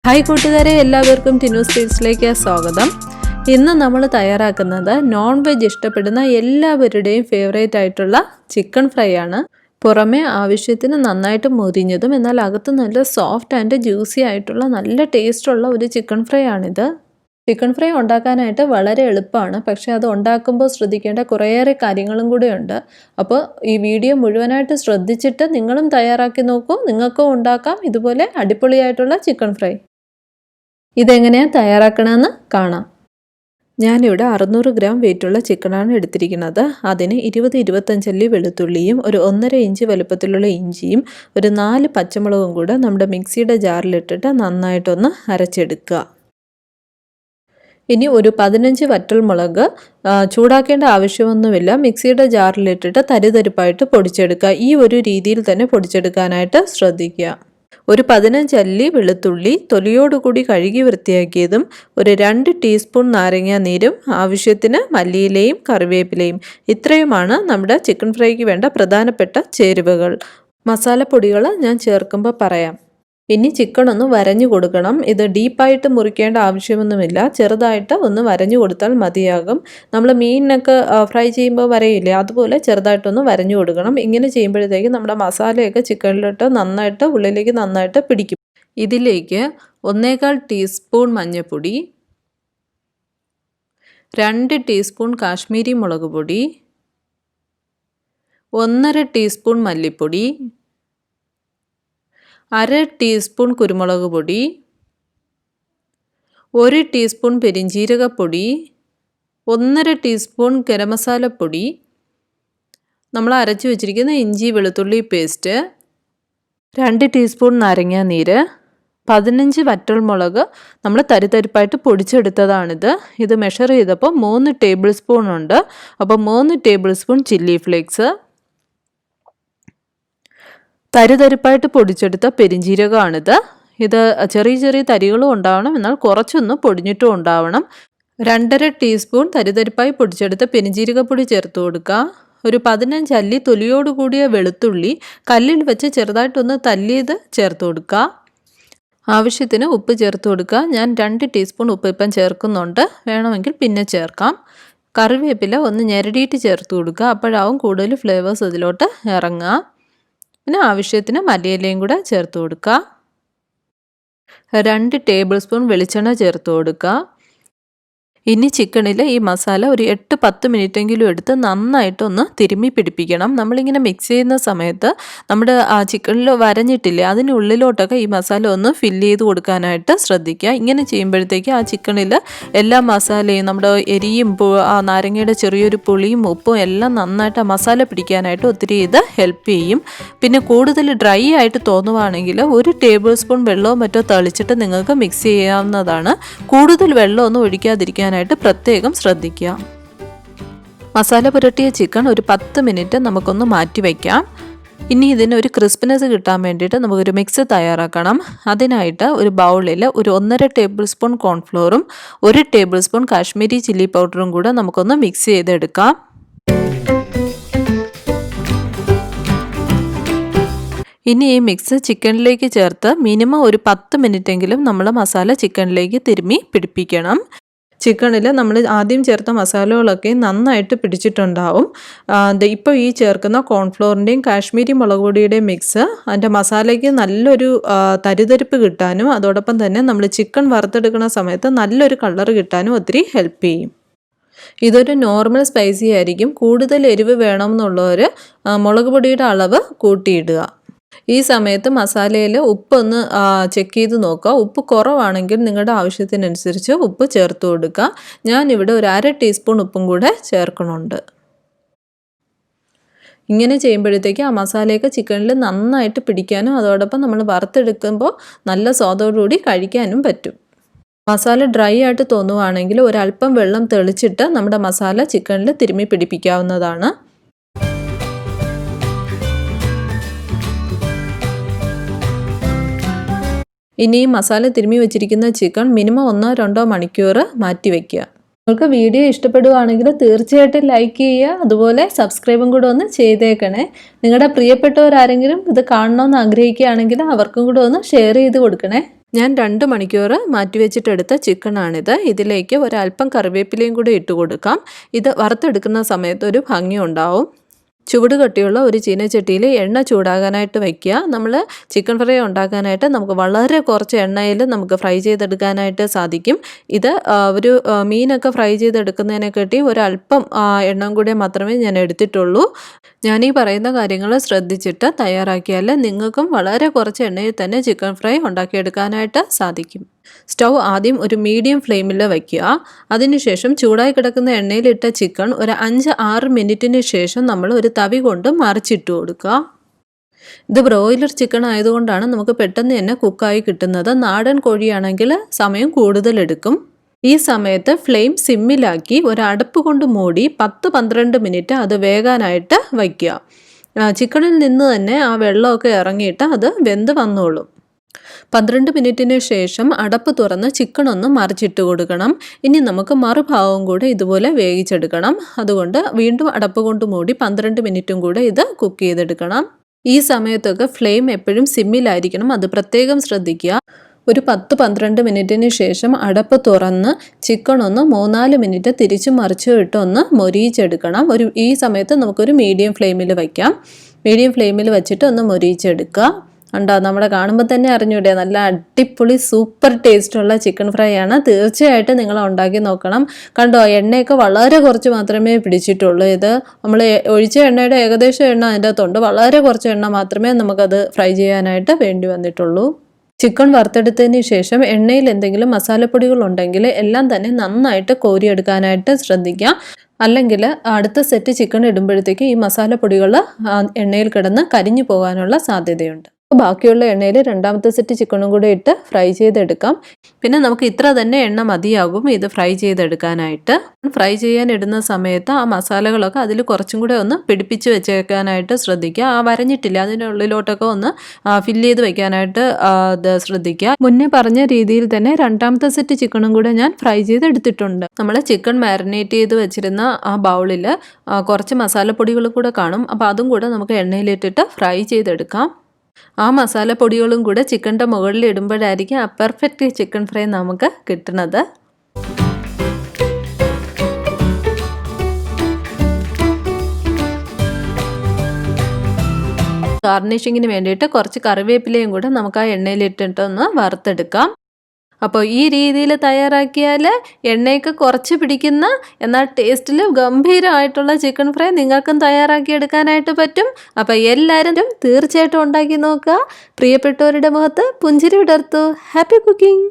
Hi കൂട്ടുകാരെ, എല്ലാവർക്കും ടിനൂസ് ടീൽസിലേക്ക് സ്വാഗതം. ഇന്ന് നമ്മൾ തയ്യാറാക്കുന്നത് നോൺ വെജ് ഇഷ്ടപ്പെടുന്ന എല്ലാവരുടെയും ഫേവറേറ്റ് ആയിട്ടുള്ള ചിക്കൻ ഫ്രൈ ആണ്. പുറമേ ആവശ്യത്തിന് നന്നായിട്ട് മൊരിഞ്ഞതും എന്നാൽ അകത്ത് നല്ല സോഫ്റ്റ് ആൻഡ് ജ്യൂസി ആയിട്ടുള്ള നല്ല ടേസ്റ്റുള്ള ഒരു ചിക്കൻ ഫ്രൈ ആണിത്. ചിക്കൻ ഫ്രൈ ഉണ്ടാക്കാനായിട്ട് വളരെ എളുപ്പമാണ്, പക്ഷേ അത് ഉണ്ടാക്കുമ്പോൾ ശ്രദ്ധിക്കേണ്ട കുറേയേറെ കാര്യങ്ങളും കൂടെയുണ്ട്. അപ്പോൾ ഈ വീഡിയോ മുഴുവനായിട്ട് ശ്രദ്ധിച്ചിട്ട് നിങ്ങളും തയ്യാറാക്കി നോക്കൂ, നിങ്ങൾക്കും ഉണ്ടാക്കാം ഇതുപോലെ അടിപൊളിയായിട്ടുള്ള ചിക്കൻ ഫ്രൈ. ഇതെങ്ങനെയാണ് തയ്യാറാക്കണമെന്ന് കാണാം. ഞാനിവിടെ 600 ഗ്രാം വെയിറ്റുള്ള ചിക്കനാണ് എടുത്തിരിക്കുന്നത്. അതിന് 20-25 അല്ലി വെളുത്തുള്ളിയും ഒരു 1.5 ഇഞ്ച് വലുപ്പത്തിലുള്ള ഇഞ്ചിയും ഒരു 4 പച്ചമുളകും കൂടെ നമ്മുടെ മിക്സിയുടെ ജാറിലിട്ടിട്ട് നന്നായിട്ടൊന്ന് അരച്ചെടുക്കുക. ഇനി ഒരു 15 വറ്റൽമുളക് ചൂടാക്കേണ്ട ആവശ്യമൊന്നുമില്ല, മിക്സിയുടെ ജാറിലിട്ടിട്ട് തരിതരിപ്പായിട്ട് പൊടിച്ചെടുക്കുക. ഈ ഒരു രീതിയിൽ തന്നെ പൊടിച്ചെടുക്കാനായിട്ട് ശ്രദ്ധിക്കുക. ഒരു 15 അല്ലി വെളുത്തുള്ളി തൊലിയോടുകൂടി കഴുകി വൃത്തിയാക്കിയതും ഒരു 2 ടീസ്പൂൺ നാരങ്ങ നീരും ആവശ്യത്തിന് മല്ലിയിലയും കറിവേപ്പിലയും. ഇത്രയുമാണ് നമ്മുടെ ചിക്കൻ ഫ്രൈക്ക് വേണ്ട പ്രധാനപ്പെട്ട ചേരുവകൾ. മസാലപ്പൊടികൾ ഞാൻ ചേർക്കുമ്പോൾ പറയാം. ഇനി ചിക്കൻ ഒന്ന് വരഞ്ഞു കൊടുക്കണം. ഇത് ഡീപ്പായിട്ട് മുറിക്കേണ്ട ആവശ്യമൊന്നുമില്ല, ചെറുതായിട്ട് ഒന്ന് വരഞ്ഞു കൊടുത്താൽ മതിയാകും. നമ്മൾ മീനിനൊക്കെ ഫ്രൈ ചെയ്യുമ്പോൾ വരയില്ലേ, അതുപോലെ ചെറുതായിട്ടൊന്ന് വരഞ്ഞു കൊടുക്കണം. ഇങ്ങനെ ചെയ്യുമ്പോഴത്തേക്ക് നമ്മുടെ മസാലയൊക്കെ ചിക്കനിലിട്ട് നന്നായിട്ട് ഉള്ളിലേക്ക് നന്നായിട്ട് പിടിക്കും. ഇതിലേക്ക് 1/4 ടീസ്പൂൺ മഞ്ഞൾപ്പൊടി, 2 ടീസ്പൂൺ കാശ്മീരി മുളക് പൊടി, 1/2 ടീസ്പൂൺ മല്ലിപ്പൊടി, 1/2 ടീസ്പൂൺ കുരുമുളക് പൊടി, 1 ടീസ്പൂൺ പെരിഞ്ജീരകപ്പൊടി, 1/2 ടീസ്പൂൺ ഗരം മസാലപ്പൊടി, നമ്മൾ അരച്ചു വെച്ചിരിക്കുന്ന ഇഞ്ചി വെളുത്തുള്ളി പേസ്റ്റ്, 2 ടീസ്പൂൺ നാരങ്ങ നീര്, 15 വറ്റൽമുളക് നമ്മൾ തരിതരിപ്പായിട്ട് പൊടിച്ചെടുത്തതാണിത്. ഇത് മെഷർ ചെയ്തപ്പോൾ 3 ടേബിൾ സ്പൂൺ ഉണ്ട്. അപ്പോൾ 3 ടേബിൾ സ്പൂൺ ചില്ലി ഫ്ലേക്സ്, തരിതരിപ്പായിട്ട് പൊടിച്ചെടുത്ത പെരിഞ്ജീരകമാണിത്. ഇത് ചെറിയ ചെറിയ തരികളും ഉണ്ടാവണം, എന്നാൽ കുറച്ചൊന്ന് പൊടിഞ്ഞിട്ടും ഉണ്ടാവണം. 2.5 ടീസ്പൂൺ തരിതരിപ്പായി പൊടിച്ചെടുത്ത പെരിഞ്ജീരകപ്പൊടി ചേർത്ത് കൊടുക്കുക. ഒരു 15 അല്ലി തൊലിയോടുകൂടിയ വെളുത്തുള്ളി കല്ലിൽ വെച്ച് ചെറുതായിട്ടൊന്ന് തല്ലിയത് ചേർത്ത് കൊടുക്കുക. ആവശ്യത്തിന് ഉപ്പ് ചേർത്ത് കൊടുക്കുക. ഞാൻ 2 ടീസ്പൂൺ ഉപ്പ് ഇപ്പം ചേർക്കുന്നുണ്ട്, വേണമെങ്കിൽ പിന്നെ ചേർക്കാം. കറിവേപ്പില ഒന്ന് ഞെരടിയിട്ട് ചേർത്ത് കൊടുക്കുക, അപ്പോഴാവും കൂടുതൽ ഫ്ലേവേഴ്സ് ഇതിലോട്ട് ഇറങ്ങുക. പിന്നെ ആവശ്യത്തിന് മല്ലിയിലയും കൂടെ ചേർത്ത് കൊടുക്കുക. 2 ടേബിൾ സ്പൂൺ വെളിച്ചെണ്ണ ചേർത്ത് കൊടുക്കുക. ഇനി ചിക്കനിൽ ഈ മസാല ഒരു 8-10 മിനിറ്റെങ്കിലും എടുത്ത് നന്നായിട്ടൊന്ന് തിരുമ്മി പിടിപ്പിക്കണം. നമ്മളിങ്ങനെ മിക്സ് ചെയ്യുന്ന സമയത്ത് നമ്മുടെ ആ ചിക്കനിൽ വരഞ്ഞിട്ടില്ലേ, അതിനുള്ളിലോട്ടൊക്കെ ഈ മസാല ഒന്ന് ഫില്ല് ചെയ്ത് കൊടുക്കാനായിട്ട് ശ്രദ്ധിക്കുക. ഇങ്ങനെ ചെയ്യുമ്പോഴത്തേക്ക് ആ ചിക്കനിൽ എല്ലാ മസാലയും നമ്മുടെ എരിയും ആ നാരങ്ങയുടെ ചെറിയൊരു പുളിയും ഉപ്പും എല്ലാം നന്നായിട്ട് ആ മസാല പിടിക്കാനായിട്ട് ഒത്തിരി ഇത് ഹെൽപ്പ് ചെയ്യും. പിന്നെ കൂടുതൽ ഡ്രൈ ആയിട്ട് തോന്നുവാണെങ്കിൽ 1 ടേബിൾ സ്പൂൺ വെള്ളമോ മറ്റോ തളിച്ചിട്ട് നിങ്ങൾക്ക് മിക്സ് ചെയ്യാവുന്നതാണ്. കൂടുതൽ വെള്ളമൊന്നും ഒഴിക്കാതിരിക്കാൻ പ്രത്യേകം ശ്രദ്ധിക്കുക. മസാല പുരട്ടിയ ചിക്കൻ ഒരു 10 മിനിറ്റ് നമുക്കൊന്ന് മാറ്റി വയ്ക്കാം. ഇനി ഇതിന് ഒരു ക്രിസ്പിനെസ് കിട്ടാൻ വേണ്ടിയിട്ട് നമുക്കൊരു മിക്സ് തയ്യാറാക്കണം. അതിനായിട്ട് ഒരു ബൗളിൽ ഒരു 1.5 ടേബിൾ സ്പൂൺ കോൺഫ്ലോറും 1 ടേബിൾ സ്പൂൺ കാശ്മീരി ചില്ലി പൗഡറും കൂടെ നമുക്കൊന്ന് മിക്സ് ചെയ്തെടുക്കാം. ഇനി ഈ മിക്സ് ചിക്കനിലേക്ക് ചേർത്ത് മിനിമം ഒരു 10 മിനിറ്റെങ്കിലും നമ്മൾ മസാല ചിക്കനിലേക്ക് തിരുമ്മി പിടിപ്പിക്കണം. ചിക്കനിൽ നമ്മൾ ആദ്യം ചേർത്ത മസാലകളൊക്കെ നന്നായിട്ട് പിടിച്ചിട്ടുണ്ടാവും. ഇപ്പോൾ ഈ ചേർക്കുന്ന കോൺഫ്ലോറിൻ്റെയും കാശ്മീരി മുളക് പൊടിയുടെയും മിക്സ് അതിൻ്റെ മസാലയ്ക്ക് നല്ലൊരു തരിതരിപ്പ് കിട്ടാനും അതോടൊപ്പം തന്നെ നമ്മൾ ചിക്കൻ വറുത്തെടുക്കുന്ന സമയത്ത് നല്ലൊരു കളർ കിട്ടാനും ഒത്തിരി ഹെൽപ്പ് ചെയ്യും. ഇതൊരു നോർമൽ സ്പൈസി ആയിരിക്കും. കൂടുതൽ എരിവ് വേണമെന്നുള്ളവർ മുളക് പൊടിയുടെ അളവ് കൂട്ടിയിടുക. ഈ സമയത്ത് മസാലയിൽ ഉപ്പൊന്ന് ചെക്ക് ചെയ്ത് നോക്കുക. ഉപ്പ് കുറവാണെങ്കിൽ നിങ്ങളുടെ ആവശ്യത്തിനനുസരിച്ച് ഉപ്പ് ചേർത്ത് കൊടുക്കുക. ഞാനിവിടെ ഒരു 1/2 ടീസ്പൂൺ ഉപ്പും കൂടെ ചേർക്കണുണ്ട്. ഇങ്ങനെ ചെയ്യുമ്പോഴത്തേക്ക് ആ മസാലയൊക്കെ ചിക്കനിൽ നന്നായിട്ട് പിടിക്കാനും അതോടൊപ്പം നമ്മൾ വറുത്തെടുക്കുമ്പോൾ നല്ല സ്വാദോടുകൂടി കഴിക്കാനും പറ്റും. മസാല ഡ്രൈ ആയിട്ട് തോന്നുവാണെങ്കിൽ ഒരല്പം വെള്ളം തെളിച്ചിട്ട് നമ്മുടെ മസാല ചിക്കനിൽ തിരുമ്മി പിടിപ്പിക്കാവുന്നതാണ്. ഇനി മസാല തിരുമ്മി വെച്ചിരിക്കുന്ന ചിക്കൻ മിനിമം 1-2 മണിക്കൂർ മാറ്റി വയ്ക്കുക. നിങ്ങൾക്ക് വീഡിയോ ഇഷ്ടപ്പെടുകയാണെങ്കിൽ തീർച്ചയായിട്ടും ലൈക്ക് ചെയ്യുക, അതുപോലെ സബ്സ്ക്രൈബും കൂടെ ഒന്ന് ചെയ്തേക്കണേ. നിങ്ങളുടെ പ്രിയപ്പെട്ടവരാരെങ്കിലും ഇത് കാണണമെന്ന് ആഗ്രഹിക്കുകയാണെങ്കിൽ അവർക്കും കൂടെ ഒന്ന് ഷെയർ ചെയ്ത് കൊടുക്കണേ. ഞാൻ 2 മണിക്കൂർ മാറ്റിവെച്ചിട്ടെടുത്ത ചിക്കനാണിത്. ഇതിലേക്ക് ഒരല്പം കറിവേപ്പിലയും കൂടി ഇട്ട് കൊടുക്കാം. ഇത് വറുത്തെടുക്കുന്ന സമയത്ത് ഒരു ഭംഗി ഉണ്ടാവും. ചൂട് കട്ടിയുള്ള ഒരു ചീനച്ചട്ടിയിൽ എണ്ണ ചൂടാകാനായിട്ട് വയ്ക്കുക. നമ്മൾ ചിക്കൻ ഫ്രൈ ഉണ്ടാക്കാനായിട്ട് നമുക്ക് വളരെ കുറച്ച് എണ്ണയിൽ നമുക്ക് ഫ്രൈ ചെയ്തെടുക്കാനായിട്ട് സാധിക്കും. ഇത് ഒരു മീനൊക്കെ ഫ്രൈ ചെയ്തെടുക്കുന്നതിനെക്കാട്ടി ഒരല്പം എണ്ണ കൂടി മാത്രമേ ഞാൻ എടുത്തിട്ടുള്ളൂ. ഞാനീ പറയുന്ന കാര്യങ്ങൾ ശ്രദ്ധിച്ചിട്ട് തയ്യാറാക്കിയാൽ നിങ്ങൾക്കും വളരെ കുറച്ച് എണ്ണയിൽ തന്നെ ചിക്കൻ ഫ്രൈ ഉണ്ടാക്കിയെടുക്കാനായിട്ട് സാധിക്കും. സ്റ്റൗ ആദ്യം ഒരു മീഡിയം ഫ്ലെയിമിൽ വയ്ക്കുക. അതിനുശേഷം ചൂടായി കിടക്കുന്ന എണ്ണയിലിട്ട ചിക്കൻ ഒരു 5-6 മിനിറ്റിന് ശേഷം നമ്മൾ ഒരു തവി കൊണ്ട് മറിച്ചിട്ട് കൊടുക്കുക. ഇത് ബ്രോയിലർ ചിക്കൻ ആയതുകൊണ്ടാണ് നമുക്ക് പെട്ടെന്ന് തന്നെ കുക്കായി കിട്ടുന്നത്. നാടൻ കോഴിയാണെങ്കിൽ സമയം കൂടുതലെടുക്കും. ഈ സമയത്ത് ഫ്ലെയിം സിമ്മിലാക്കി ഒരു അടപ്പ് കൊണ്ട് മൂടി 10-12 മിനിറ്റ് അത് വേകാനായിട്ട് വയ്ക്കുക. ചിക്കനിൽ നിന്ന് തന്നെ ആ വെള്ളമൊക്കെ ഇറങ്ങിയിട്ട് അത് വെന്ത് വന്നോളും. 12 മിനിറ്റിന് ശേഷം അടപ്പ് തുറന്ന് ചിക്കൻ ഒന്ന് മറിച്ചിട്ട് കൊടുക്കണം. ഇനി നമുക്ക് മറുഭാഗവും കൂടെ ഇതുപോലെ വേവിച്ചെടുക്കണം. അതുകൊണ്ട് വീണ്ടും അടപ്പ് കൊണ്ട് മൂടി 12 മിനിറ്റും കൂടെ ഇത് കുക്ക് ചെയ്തെടുക്കണം. ഈ സമയത്തൊക്കെ ഫ്ലെയിം എപ്പോഴും സിമ്മിലായിരിക്കണം, അത് പ്രത്യേകം ശ്രദ്ധിക്കുക. ഒരു 10-12 മിനിറ്റിന് ശേഷം അടപ്പ് തുറന്ന് ചിക്കൻ ഒന്ന് 3-4 മിനിറ്റ് തിരിച്ചും മറിച്ചും ഇട്ടൊന്ന് മൊരിയിച്ചെടുക്കണം. ഈ സമയത്ത് നമുക്കൊരു മീഡിയം ഫ്ലെയിമിൽ വയ്ക്കാം. മീഡിയം ഫ്ലെയിമിൽ വെച്ചിട്ട് ഒന്ന് മൊരിയിച്ചെടുക്കുക. ഉണ്ടോ, നമ്മളെ കാണുമ്പോൾ തന്നെ അറിഞ്ഞൂടെ, നല്ല അടിപൊളി സൂപ്പർ ടേസ്റ്റുള്ള ചിക്കൻ ഫ്രൈ ആണ്. തീർച്ചയായിട്ടും നിങ്ങൾ ഉണ്ടാക്കി നോക്കണം. കണ്ടോ, എണ്ണയൊക്കെ വളരെ കുറച്ച് മാത്രമേ പിടിച്ചിട്ടുള്ളൂ. ഇത് നമ്മൾ ഒഴിച്ച എണ്ണയുടെ ഏകദേശം എണ്ണ അതിൻ്റെ അകത്തുണ്ട്. വളരെ കുറച്ച് എണ്ണ മാത്രമേ നമുക്കത് ഫ്രൈ ചെയ്യാനായിട്ട് വേണ്ടി വന്നിട്ടുള്ളൂ. ചിക്കൻ വറുത്തെടുത്തതിന് ശേഷം എണ്ണയിൽ എന്തെങ്കിലും മസാലപ്പൊടികൾ ഉണ്ടെങ്കിൽ എല്ലാം തന്നെ നന്നായിട്ട് കോരിയെടുക്കാനായിട്ട് ശ്രദ്ധിക്കുക. അല്ലെങ്കിൽ അടുത്ത സെറ്റ് ചിക്കൻ ഇടുമ്പോഴത്തേക്ക് ഈ മസാലപ്പൊടികൾ എണ്ണയിൽ കിടന്ന് കരിഞ്ഞു പോകാനുള്ള സാധ്യതയുണ്ട്. ബാക്കിയുള്ള എണ്ണയിൽ രണ്ടാമത്തെ സെറ്റ് ചിക്കനും കൂടെ ഇട്ട് ഫ്രൈ ചെയ്തെടുക്കാം. പിന്നെ നമുക്ക് ഇത്ര തന്നെ എണ്ണ മതിയാകും ഇത് ഫ്രൈ ചെയ്തെടുക്കാനായിട്ട്. ഫ്രൈ ചെയ്യാൻ ഇടുന്ന സമയത്ത് ആ മസാലകളൊക്കെ അതിൽ കുറച്ചും കൂടെ ഒന്ന് പിടിപ്പിച്ച് വെച്ചേക്കാനായിട്ട് ശ്രദ്ധിക്കുക. വരഞ്ഞിട്ടില്ല, അതിനുള്ളിലോട്ടൊക്കെ ഒന്ന് ഫില്ല് ചെയ്ത് വെക്കാനായിട്ട് ശ്രദ്ധിക്കുക. മുന്നേ പറഞ്ഞ രീതിയിൽ തന്നെ രണ്ടാമത്തെ സെറ്റ് ചിക്കനും കൂടെ ഞാൻ ഫ്രൈ ചെയ്തെടുത്തിട്ടുണ്ട്. നമ്മൾ ചിക്കൻ മാരിനേറ്റ് ചെയ്ത് വെച്ചിരുന്ന ആ ബൗളിൽ കുറച്ച് മസാലപ്പൊടികളും കൂടെ കാണും. അപ്പോൾ അതും കൂടെ നമുക്ക് എണ്ണയിലിട്ടിട്ട് ഫ്രൈ ചെയ്തെടുക്കാം. ആ മസാലപ്പൊടികളും കൂടെ ചിക്കൻ്റെ മുകളിൽ ഇടുമ്പോഴായിരിക്കും ആ പെർഫെക്റ്റ് ചിക്കൻ ഫ്രൈ നമുക്ക് കിട്ടുന്നത്. ഗാർണിഷിങ്ങിന് വേണ്ടിയിട്ട് കുറച്ച് കറിവേപ്പിലയും കൂടെ നമുക്ക് ആ എണ്ണയിലിട്ടിട്ടൊന്ന് വറുത്തെടുക്കാം. അപ്പോൾ ഈ രീതിയിൽ തയ്യാറാക്കിയാൽ എണ്ണയൊക്കെ കുറച്ച് പിടിക്കുന്ന എന്നാൽ ടേസ്റ്റിൽ ഗംഭീരമായിട്ടുള്ള ചിക്കൻ ഫ്രൈ നിങ്ങൾക്കും തയ്യാറാക്കിയെടുക്കാനായിട്ട് പറ്റും. അപ്പോൾ എല്ലാവരും തീർച്ചയായിട്ടും ഉണ്ടാക്കി നോക്കുക. പ്രിയപ്പെട്ടവരുടെ മുഖത്ത് പുഞ്ചിരി വിടർത്തൂ. Happy cooking.